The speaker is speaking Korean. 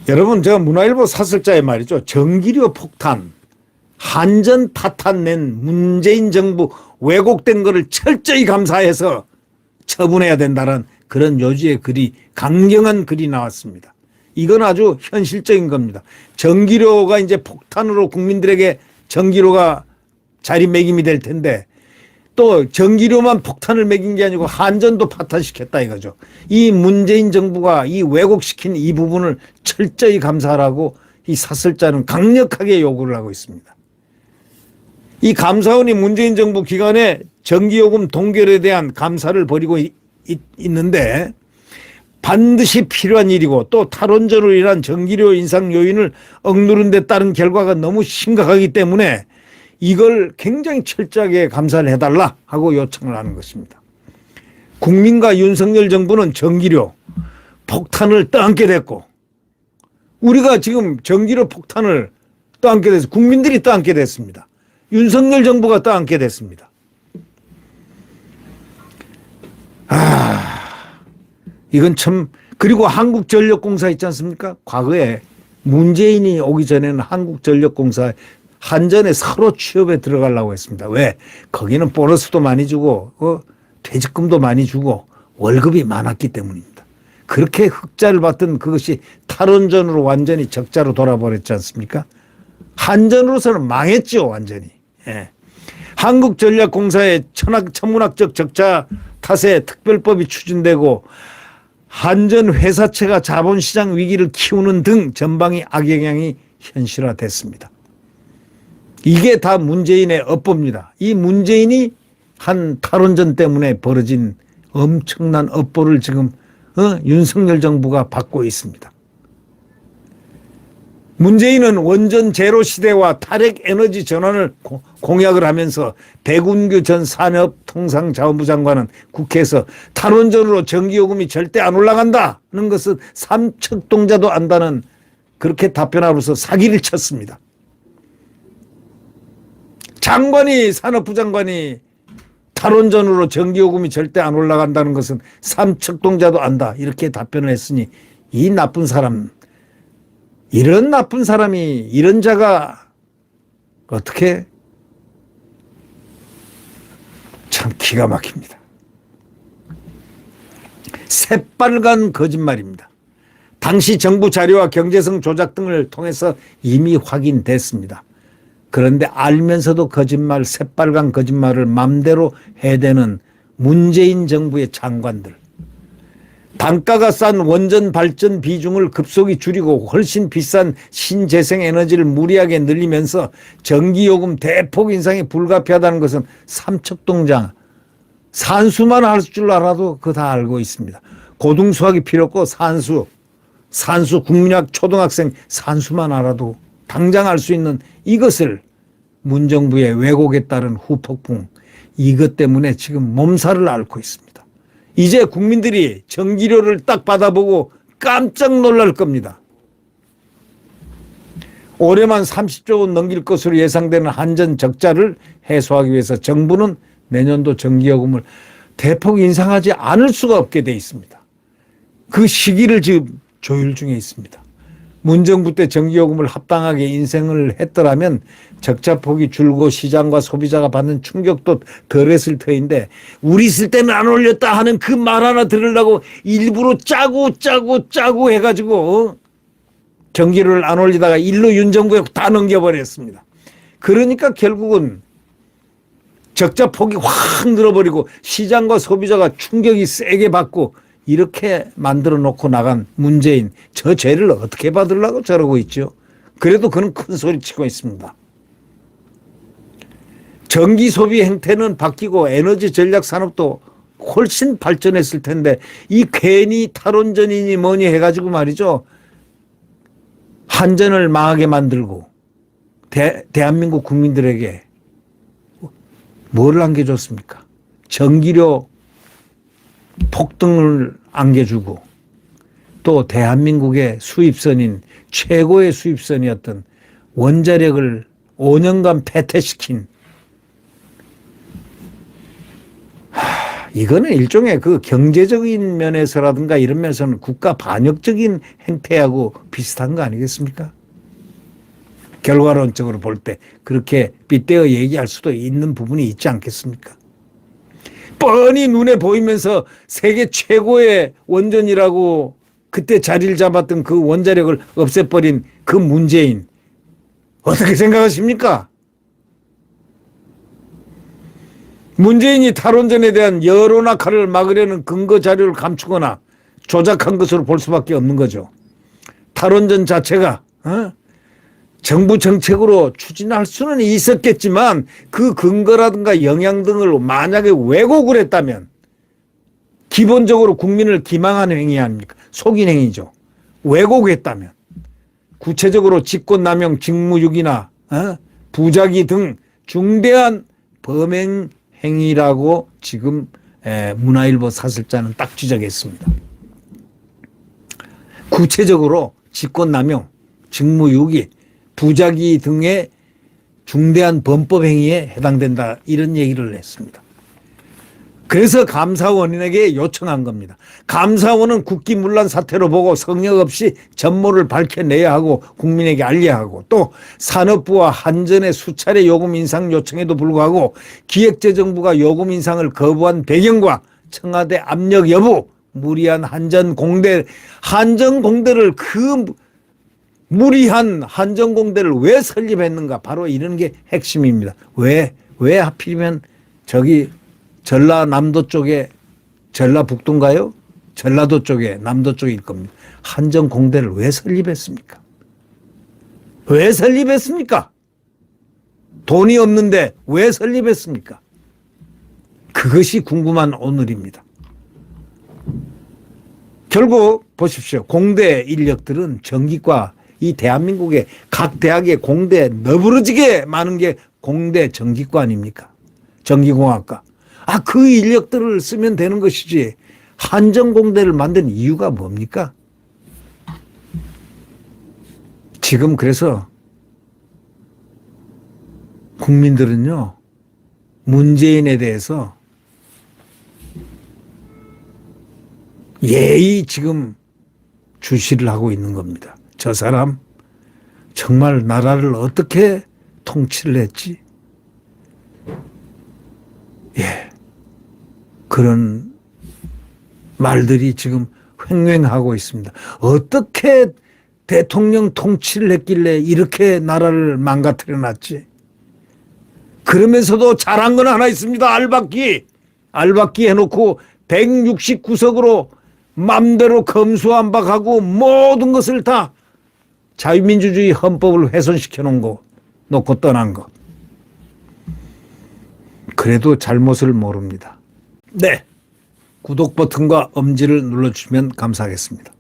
여러분, 제가 문화일보 사설자의 말이죠. 전기료 폭탄, 한전 파탄 낸 문재인 정부 왜곡된 거를 철저히 감사해서 처분해야 된다는 그런 요지의 글이, 강경한 글이 나왔습니다. 이건 아주 현실적인 겁니다. 전기료가 이제 폭탄으로 국민들에게 전기료가 자리매김이 될 텐데 또 전기료만 폭탄을 매긴 게 아니고 한전도 파탄시켰다 이거죠. 이 문재인 정부가 이 왜곡시킨 이 부분을 철저히 감사하라고 이 사설자는 강력하게 요구를 하고 있습니다. 이 감사원이 문재인 정부 기간에 전기요금 동결에 대한 감사를 벌이고 있는데 반드시 필요한 일이고 또 탈원전으로 인한 전기료 인상 요인을 억누른 데 따른 결과가 너무 심각하기 때문에 이걸 굉장히 철저하게 감사를 해달라 하고 요청을 하는 것입니다. 국민과 윤석열 정부는 전기료 폭탄을 떠안게 됐고 우리가 지금 전기료 폭탄을 떠안게 돼서 국민들이 떠안게 됐습니다. 윤석열 정부가 떠안게 됐습니다. 이건 참. 그리고 한국전력공사 있지 않습니까? 과거에 문재인이 오기 전에는 한국전력공사 한전에 서로 취업에 들어가려고 했습니다. 왜? 거기는 보너스도 많이 주고 퇴직금도 많이 주고 월급이 많았기 때문입니다. 그렇게 흑자를 봤던 그것이 탈원전으로 완전히 적자로 돌아버렸지 않습니까? 한전으로서는 망했죠, 완전히. 예. 한국전력공사의 천문학적 적자 탓에 특별법이 추진되고 한전 회사채가 자본시장 위기를 키우는 등 전방위 악영향이 현실화됐습니다. 이게 다 문재인의 업보입니다. 이 문재인이 한 탈원전 때문에 벌어진 엄청난 업보를 지금 윤석열 정부가 받고 있습니다. 문재인은 원전 제로 시대와 탈핵 에너지 전환을 공약을 하면서 백운규 전 산업통상자원부 장관은 국회에서 탈원전으로 전기요금이 절대 안 올라간다는 것은 삼척동자도 안다는 그렇게 답변하고서 사기를 쳤습니다. 산업부 장관이 탈원전으로 전기요금이 절대 안 올라간다는 것은 삼척동자도 안다 이렇게 답변을 했으니 이 나쁜 사람, 이런 나쁜 사람이, 이런 자가 어떻게, 참 기가 막힙니다. 새빨간 거짓말입니다. 당시 정부 자료와 경제성 조작 등을 통해서 이미 확인됐습니다. 그런데 알면서도 거짓말, 새빨간 거짓말을 맘대로 해대는 문재인 정부의 장관들. 단가가 싼 원전 발전 비중을 급속히 줄이고 훨씬 비싼 신재생에너지를 무리하게 늘리면서 전기요금 대폭 인상이 불가피하다는 것은 삼척동자, 산수만 할 줄 알아도 그거 다 알고 있습니다. 고등수학이 필요 없고 산수 국민학 초등학생 산수만 알아도 당장 알 수 있는 이것을 문정부의 왜곡에 따른 후폭풍, 이것 때문에 지금 몸살을 앓고 있습니다. 이제 국민들이 전기료를 딱 받아보고 깜짝 놀랄 겁니다. 올해만 30조 원 넘길 것으로 예상되는 한전 적자를 해소하기 위해서 정부는 내년도 전기요금을 대폭 인상하지 않을 수가 없게 돼 있습니다. 그 시기를 지금 조율 중에 있습니다. 문정부 때 전기요금을 합당하게 인상을 했더라면 적자폭이 줄고 시장과 소비자가 받는 충격도 덜했을 터인데 우리 쓸 때는 안 올렸다 하는 그 말 하나 들으려고 일부러 짜고 해가지고 전기료를 안 올리다가 일로 윤정부에 다 넘겨버렸습니다. 그러니까 결국은 적자폭이 확 늘어버리고 시장과 소비자가 충격이 세게 받고 이렇게 만들어 놓고 나간 문재인, 저 죄를 어떻게 받으려고 저러고 있죠. 그래도 그는 큰 소리 치고 있습니다. 전기 소비 행태는 바뀌고 에너지 전략 산업도 훨씬 발전했을 텐데 이 괜히 탈원전이니 뭐니 해가지고 말이죠. 한전을 망하게 만들고 대한민국 국민들에게 뭘 안겨줬습니까? 전기료 폭등을 안겨주고 또 대한민국의 수입선인 최고의 수입선이었던 원자력을 5년간 폐퇴시킨 이거는 일종의 그 경제적인 면에서라든가 이런 면에서는 국가 반역적인 행태하고 비슷한 거 아니겠습니까? 결과론적으로 볼 때 그렇게 빗대어 얘기할 수도 있는 부분이 있지 않겠습니까? 뻔히 눈에 보이면서 세계 최고의 원전이라고 그때 자리를 잡았던 그 원자력을 없애버린 그 문재인 어떻게 생각하십니까? 문재인이 탈원전에 대한 여론 악화를 막으려는 근거 자료를 감추거나 조작한 것으로 볼 수밖에 없는 거죠. 탈원전 자체가 정부 정책으로 추진할 수는 있었겠지만 그 근거라든가 영향 등을 만약에 왜곡을 했다면 기본적으로 국민을 기망하는 행위 아닙니까? 속인 행위죠. 왜곡했다면 구체적으로 직권남용, 직무유기나 부작위 등 중대한 범행 행위라고 지금 문화일보 사설자는 딱 지적했습니다. 구체적으로 직권남용, 직무유기, 부작위 등의 중대한 범법 행위에 해당된다 이런 얘기를 했습니다. 그래서 감사원에게 요청한 겁니다. 감사원은 국기문란 사태로 보고 성역 없이 전모를 밝혀내야 하고 국민에게 알려야 하고 또 산업부와 한전의 수차례 요금 인상 요청에도 불구하고 기획재정부가 요금 인상을 거부한 배경과 청와대 압력 여부, 무리한 한전공대를 그 무리한 한전공대를 왜 설립했는가 바로 이런 게 핵심입니다. 왜 하필이면 저기 전라남도 쪽에 전라북도인가요? 전라도 쪽에 남도 쪽일 겁니다. 한전공대를 왜 설립했습니까? 왜 설립했습니까? 돈이 없는데 왜 설립했습니까? 그것이 궁금한 오늘입니다. 결국 보십시오. 공대 인력들은 전기과 이 대한민국의 각 대학의 공대 너부러지게 많은 게 공대 전기과 아닙니까? 전기공학과. 그 인력들을 쓰면 되는 것이지 한전공대를 만든 이유가 뭡니까? 지금 그래서 국민들은요, 문재인에 대해서 예의 지금 주시를 하고 있는 겁니다. 저 사람 정말 나라를 어떻게 통치를 했지? 그런 말들이 지금 횡행하고 있습니다. 어떻게 대통령 통치를 했길래 이렇게 나라를 망가뜨려 놨지? 그러면서도 잘한 건 하나 있습니다. 알박기 해놓고 169석으로 맘대로 검수완박하고 모든 것을 다 자유민주주의 헌법을 훼손시켜 놓은 거 놓고 떠난 것. 그래도 잘못을 모릅니다. 네, 구독 버튼과 엄지를 눌러주시면 감사하겠습니다.